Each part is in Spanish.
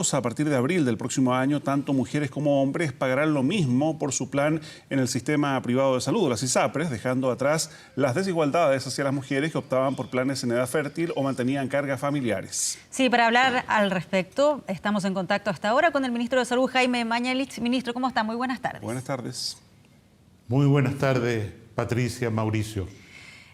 A partir de abril del próximo año, tanto mujeres como hombres pagarán lo mismo por su plan en el sistema privado de salud, las ISAPRES, dejando atrás las desigualdades hacia las mujeres que optaban por planes en edad fértil o mantenían cargas familiares. Sí, para hablar al respecto, estamos en contacto hasta ahora con el ministro de Salud, Jaime Mañalich. Ministro, ¿cómo está? Muy buenas tardes. Buenas tardes. Muy buenas tardes, Patricia, Mauricio.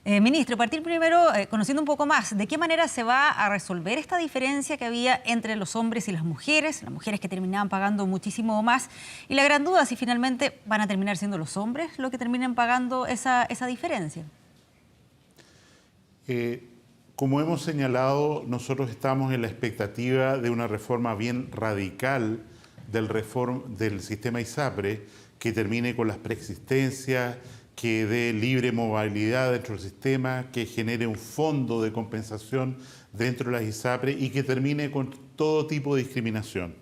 Ministro, partir primero conociendo un poco más, ¿de qué manera se va a resolver esta diferencia que había entre los hombres y las mujeres que terminaban pagando muchísimo más? Y la gran duda, si finalmente van a terminar siendo los hombres los que terminen pagando esa diferencia. Como hemos señalado, nosotros estamos en la expectativa de una reforma bien radical del sistema ISAPRE que termine con las preexistencias, que dé libre movilidad dentro del sistema, que genere un fondo de compensación dentro de las ISAPRE y que termine con todo tipo de discriminación.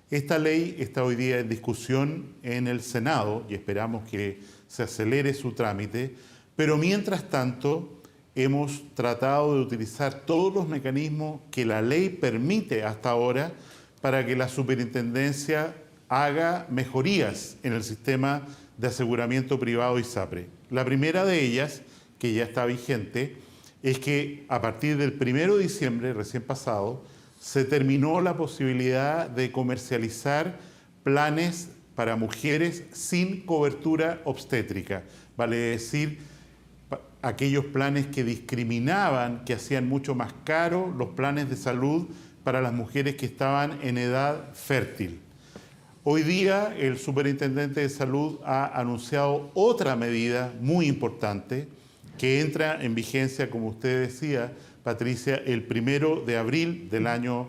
Esta ley está hoy día en discusión en el Senado y esperamos que se acelere su trámite, pero mientras tanto hemos tratado de utilizar todos los mecanismos que la ley permite hasta ahora para que la superintendencia haga mejorías en el sistema de aseguramiento privado ISAPRE. La primera de ellas, que ya está vigente, es que a partir del 1 de diciembre, recién pasado, se terminó la posibilidad de comercializar planes para mujeres sin cobertura obstétrica. Vale decir, aquellos planes que discriminaban, que hacían mucho más caros los planes de salud para las mujeres que estaban en edad fértil. Hoy día el Superintendente de Salud ha anunciado otra medida muy importante que entra en vigencia, como usted decía, Patricia, el 1 de abril del año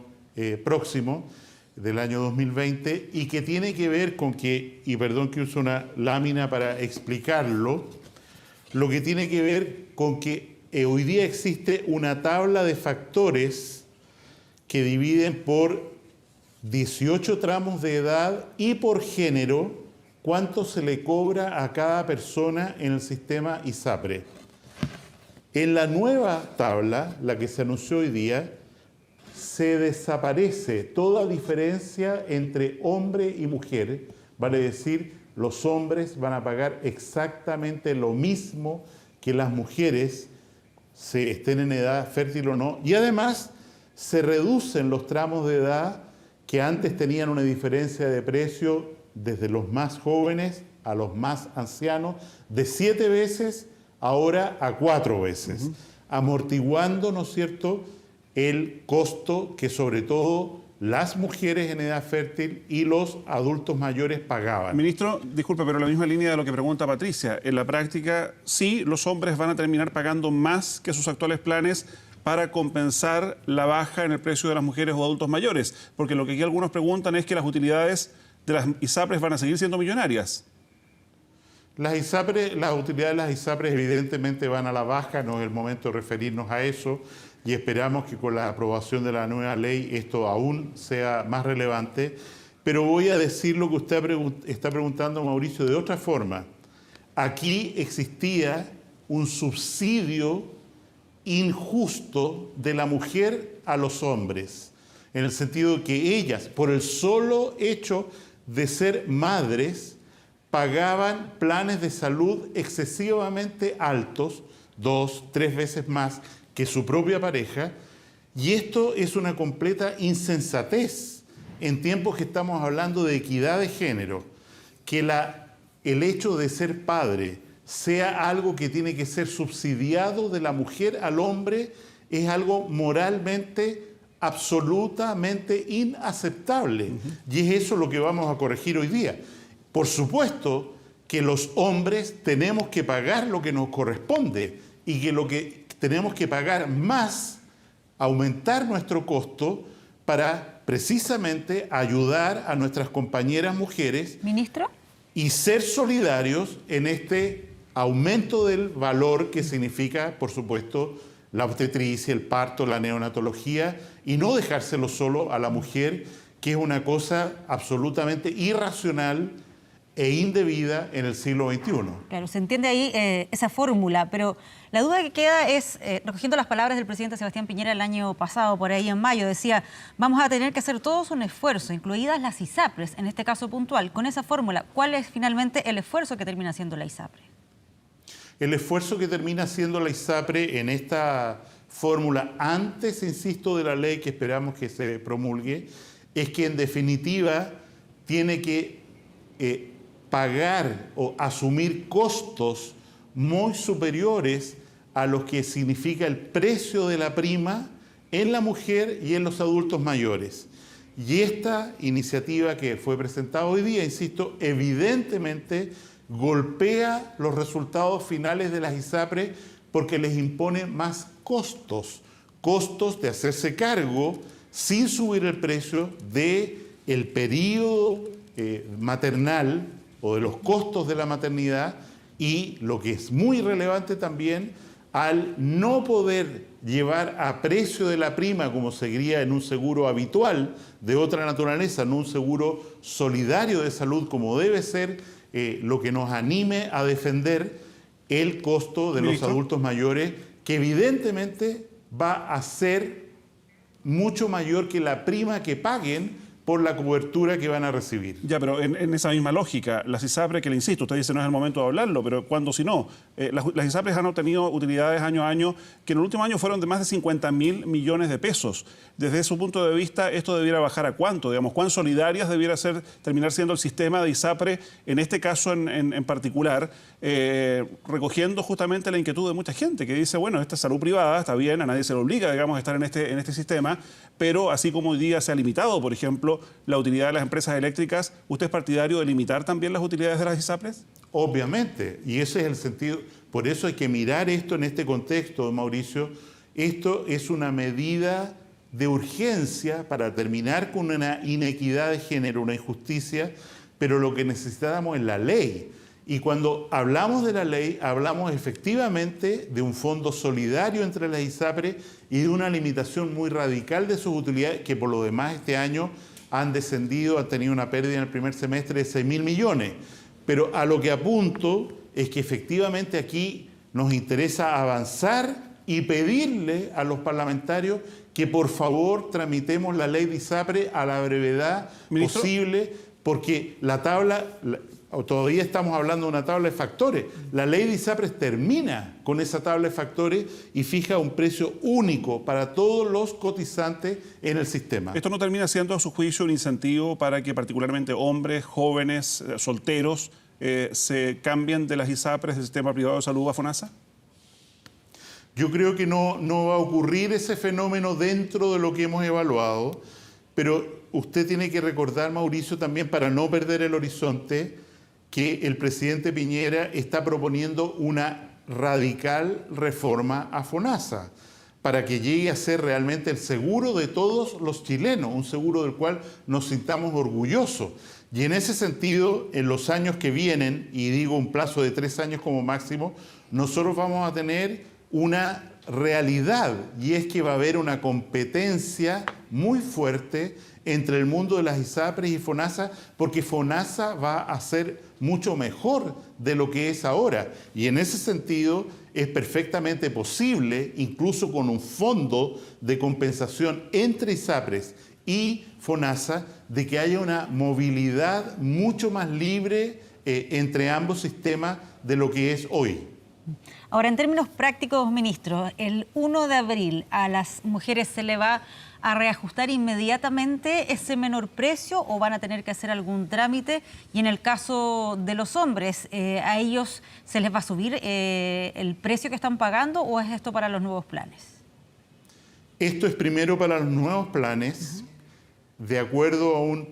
próximo, del año 2020, y que tiene que ver con que, y perdón que use una lámina para explicarlo, lo que tiene que ver con que hoy día existe una tabla de factores que dividen por 18 tramos de edad y por género, cuánto se le cobra a cada persona en el sistema ISAPRE. En la nueva tabla, la que se anunció hoy día, se desaparece toda diferencia entre hombre y mujer, vale decir, los hombres van a pagar exactamente lo mismo que las mujeres, se estén en edad fértil o no, y además se reducen los tramos de edad que antes tenían una diferencia de precio desde los más jóvenes a los más ancianos, de 7 veces ahora a 4 veces, amortiguando, ¿no es cierto?, el costo que sobre todo las mujeres en edad fértil y los adultos mayores pagaban. Ministro, disculpe, pero la misma línea de lo que pregunta Patricia. En la práctica, sí, los hombres van a terminar pagando más que sus actuales planes para compensar la baja en el precio de las mujeres o adultos mayores, porque lo que aquí algunos preguntan es que las utilidades de las ISAPRES van a seguir siendo millonarias. Las utilidades de las ISAPRES evidentemente van a la baja, no es el momento de referirnos a eso, y esperamos que con la aprobación de la nueva ley esto aún sea más relevante, pero voy a decir lo que usted está preguntando, Mauricio, de otra forma. Aquí existía un subsidio injusto de la mujer a los hombres, en el sentido de que ellas, por el solo hecho de ser madres, pagaban planes de salud excesivamente altos, 2, 3 veces más que su propia pareja, y esto es una completa insensatez en tiempos que estamos hablando de equidad de género, que el hecho de ser padre sea algo que tiene que ser subsidiado de la mujer al hombre, es algo moralmente absolutamente inaceptable. Y es eso lo que vamos a corregir hoy día. Por supuesto que los hombres tenemos que pagar lo que nos corresponde y que lo que tenemos que pagar más, aumentar nuestro costo para precisamente ayudar a nuestras compañeras mujeres. ¿Ministro? Y ser solidarios en este aumento del valor que significa, por supuesto, la obstetricia, el parto, la neonatología, y no dejárselo solo a la mujer, que es una cosa absolutamente irracional e indebida en el siglo XXI. Claro, se entiende ahí esa fórmula, pero la duda que queda es, recogiendo las palabras del presidente Sebastián Piñera el año pasado, por ahí en mayo, decía, vamos a tener que hacer todos un esfuerzo, incluidas las ISAPRES, en este caso puntual. Con esa fórmula, ¿cuál es finalmente el esfuerzo que termina haciendo la ISAPRE? El esfuerzo que termina haciendo la ISAPRE en esta fórmula, antes, insisto, de la ley que esperamos que se promulgue, es que en definitiva tiene que pagar o asumir costos muy superiores a los que significa el precio de la prima en la mujer y en los adultos mayores. Y esta iniciativa que fue presentada hoy día, insisto, evidentemente golpea los resultados finales de las ISAPRES porque les impone más costos de hacerse cargo sin subir el precio del periodo maternal o de los costos de la maternidad, y lo que es muy relevante también, al no poder llevar a precio de la prima como seguiría en un seguro habitual de otra naturaleza, no un seguro solidario de salud como debe ser, lo que nos anime a defender el costo de los adultos mayores, que evidentemente va a ser mucho mayor que la prima que paguen por la cobertura que van a recibir. Ya, pero en esa misma lógica, las ISAPRES, que le insisto, usted dice no es el momento de hablarlo, pero ¿cuándo si no? Las ISAPRES han obtenido utilidades año a año que en el último año fueron de más de 50.000 millones de pesos. Desde su punto de vista, ¿esto debiera bajar a cuánto? Digamos, ¿cuán solidarias debiera terminar siendo el sistema de ISAPRE, en este caso en particular, recogiendo justamente la inquietud de mucha gente que dice, bueno, esta es salud privada, está bien, a nadie se le obliga, digamos, a estar en este sistema, pero así como hoy día se ha limitado, por ejemplo, la utilidad de las empresas eléctricas, ¿usted es partidario de limitar también las utilidades de las ISAPRES? Obviamente, y ese es el sentido. Por eso hay que mirar esto en este contexto, Mauricio. Esto es una medida de urgencia para terminar con una inequidad de género, una injusticia, pero lo que necesitamos es la ley. Y cuando hablamos de la ley, hablamos efectivamente de un fondo solidario entre las ISAPRES y de una limitación muy radical de sus utilidades, que por lo demás este año han descendido, han tenido una pérdida en el primer semestre de 6.000 millones. Pero a lo que apunto es que efectivamente aquí nos interesa avanzar y pedirle a los parlamentarios que por favor tramitemos la ley de ISAPRE a la brevedad posible, porque la tabla, todavía estamos hablando de una tabla de factores. La ley de ISAPRES termina con esa tabla de factores y fija un precio único para todos los cotizantes en el sistema. ¿Esto no termina siendo, a su juicio, un incentivo para que particularmente hombres, jóvenes, solteros, se cambien de las ISAPRES del sistema privado de salud a FONASA? Yo creo que no va a ocurrir ese fenómeno dentro de lo que hemos evaluado, pero usted tiene que recordar, Mauricio, también para no perder el horizonte, que el presidente Piñera está proponiendo una radical reforma a FONASA para que llegue a ser realmente el seguro de todos los chilenos, un seguro del cual nos sintamos orgullosos. Y en ese sentido, en los años que vienen, y digo un plazo de 3 años como máximo, nosotros vamos a tener una realidad, y es que va a haber una competencia muy fuerte entre el mundo de las ISAPRES y FONASA, porque FONASA va a ser mucho mejor de lo que es ahora. Y en ese sentido es perfectamente posible, incluso con un fondo de compensación entre ISAPRES y FONASA, de que haya una movilidad mucho más libre entre ambos sistemas de lo que es hoy. Ahora, en términos prácticos, ministro, el 1 de abril a las mujeres se le va a reajustar inmediatamente ese menor precio o van a tener que hacer algún trámite, y en el caso de los hombres, ¿a ellos se les va a subir el precio que están pagando o es esto para los nuevos planes? Esto es primero para los nuevos planes, de acuerdo a un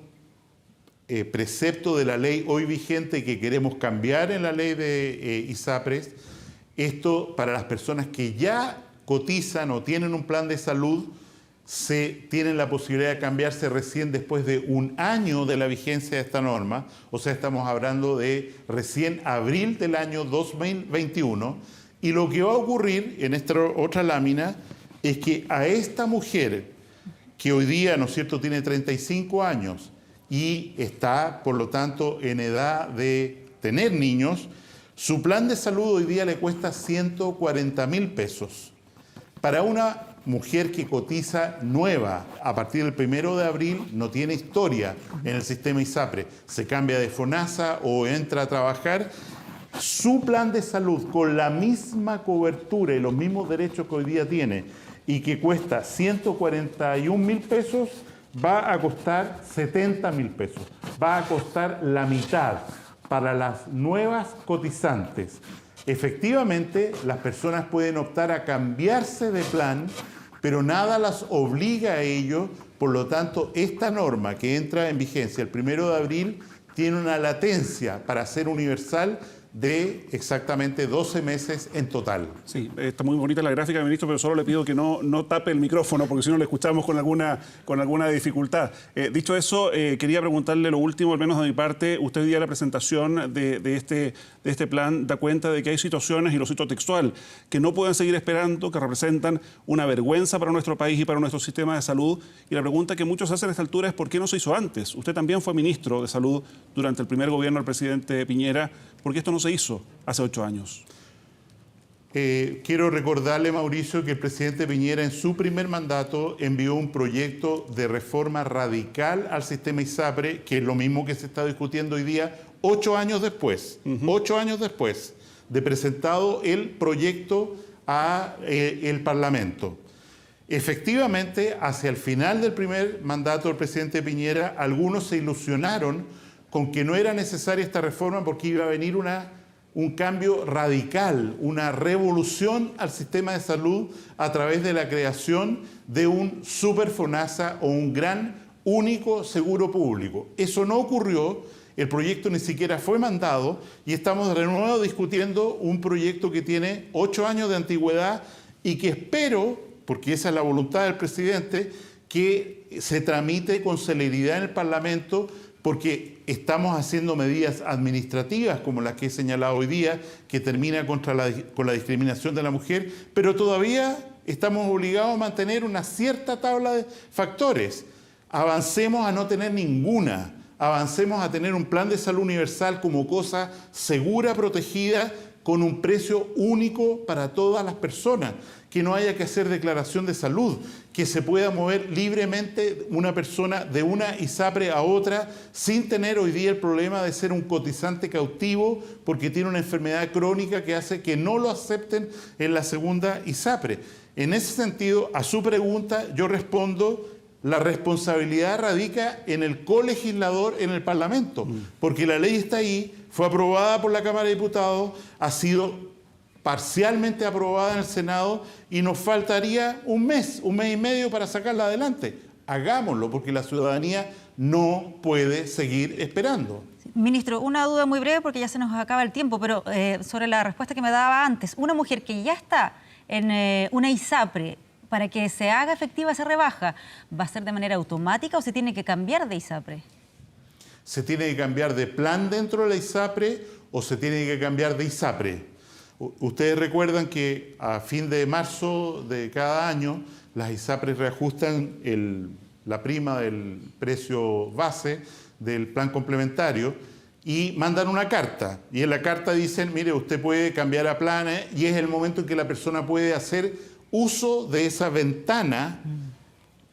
precepto de la ley hoy vigente que queremos cambiar en la ley de ISAPRES. Esto para las personas que ya cotizan o tienen un plan de salud, tienen la posibilidad de cambiarse recién después de 1 año de la vigencia de esta norma. O sea, estamos hablando de recién abril del año 2021. Y lo que va a ocurrir en esta otra lámina es que a esta mujer que hoy día, ¿no es cierto?, tiene 35 años, y está, por lo tanto, en edad de tener niños, su plan de salud hoy día le cuesta 140.000 pesos. Para una mujer que cotiza nueva a partir del 1 de abril, no tiene historia en el sistema ISAPRE, se cambia de FONASA o entra a trabajar, su plan de salud con la misma cobertura y los mismos derechos que hoy día tiene y que cuesta 141.000 pesos, va a costar 70.000 pesos. Va a costar la mitad para las nuevas cotizantes. Efectivamente, las personas pueden optar a cambiarse de plan, pero nada las obliga a ello. Por lo tanto, esta norma que entra en vigencia el 1 de abril tiene una latencia para ser universal de exactamente 12 meses en total. Sí, está muy bonita la gráfica, ministro, pero solo le pido que no tape el micrófono, porque si no le escuchamos con alguna dificultad. Dicho eso, quería preguntarle lo último, al menos de mi parte. Usted hoy día la presentación de este plan da cuenta de que hay situaciones, y lo cito textual, que no pueden seguir esperando, que representan una vergüenza para nuestro país y para nuestro sistema de salud. Y la pregunta que muchos hacen a esta altura es ¿por qué no se hizo antes? Usted también fue ministro de Salud durante el primer gobierno del presidente Piñera. ¿Por qué esto no se hizo hace 8 años? Quiero recordarle, Mauricio, que el presidente Piñera en su primer mandato envió un proyecto de reforma radical al sistema ISAPRE, que es lo mismo que se está discutiendo hoy día, 8 años después. 8 años después de presentado el proyecto a el Parlamento. Efectivamente, hacia el final del primer mandato del presidente Piñera, algunos se ilusionaron con que no era necesaria esta reforma porque iba a venir un cambio radical, una revolución al sistema de salud a través de la creación de un super FONASA o un gran único seguro público. Eso no ocurrió, el proyecto ni siquiera fue mandado y estamos de nuevo discutiendo un proyecto que tiene 8 años de antigüedad y que espero, porque esa es la voluntad del presidente, que se tramite con celeridad en el Parlamento, porque estamos haciendo medidas administrativas como las que he señalado hoy día, que termina con la discriminación de la mujer, pero todavía estamos obligados a mantener una cierta tabla de factores. Avancemos a no tener ninguna, avancemos a tener un plan de salud universal como cosa segura, protegida, con un precio único para todas las personas, que no haya que hacer declaración de salud, que se pueda mover libremente una persona de una ISAPRE a otra sin tener hoy día el problema de ser un cotizante cautivo porque tiene una enfermedad crónica que hace que no lo acepten en la segunda ISAPRE. En ese sentido, a su pregunta, yo respondo: la responsabilidad radica en el colegislador en el Parlamento, porque la ley está ahí, fue aprobada por la Cámara de Diputados, ha sido parcialmente aprobada en el Senado y nos faltaría un mes y medio para sacarla adelante. Hagámoslo, porque la ciudadanía no puede seguir esperando. Ministro, una duda muy breve porque ya se nos acaba el tiempo, pero sobre la respuesta que me daba antes. Una mujer que ya está en una ISAPRE, para que se haga efectiva esa rebaja, ¿va a ser de manera automática o se tiene que cambiar de ISAPRE? ¿Se tiene que cambiar de plan dentro de la ISAPRE o se tiene que cambiar de ISAPRE? Ustedes recuerdan que a fin de marzo de cada año las ISAPRES reajustan la prima del precio base del plan complementario y mandan una carta. Y en la carta dicen, mire, usted puede cambiar a planes, y es el momento en que la persona puede hacer uso de esa ventana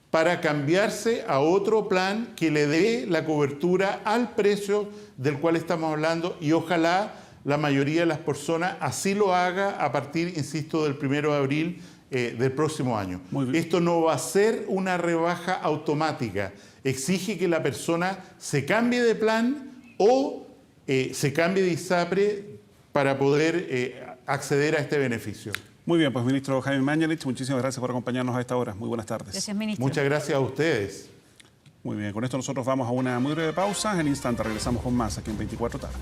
para cambiarse a otro plan que le dé la cobertura al precio del cual estamos hablando, y ojalá la mayoría de las personas así lo haga a partir, insisto, del 1 de abril del próximo año. Esto no va a ser una rebaja automática, exige que la persona se cambie de plan o se cambie de ISAPRE para poder acceder a este beneficio. Muy bien, pues ministro Jaime Mañalich, muchísimas gracias por acompañarnos a esta hora. Muy buenas tardes. Gracias, ministro. Muchas gracias a ustedes. Muy bien, con esto nosotros vamos a una muy breve pausa. En instante regresamos con más aquí en 24 tarde.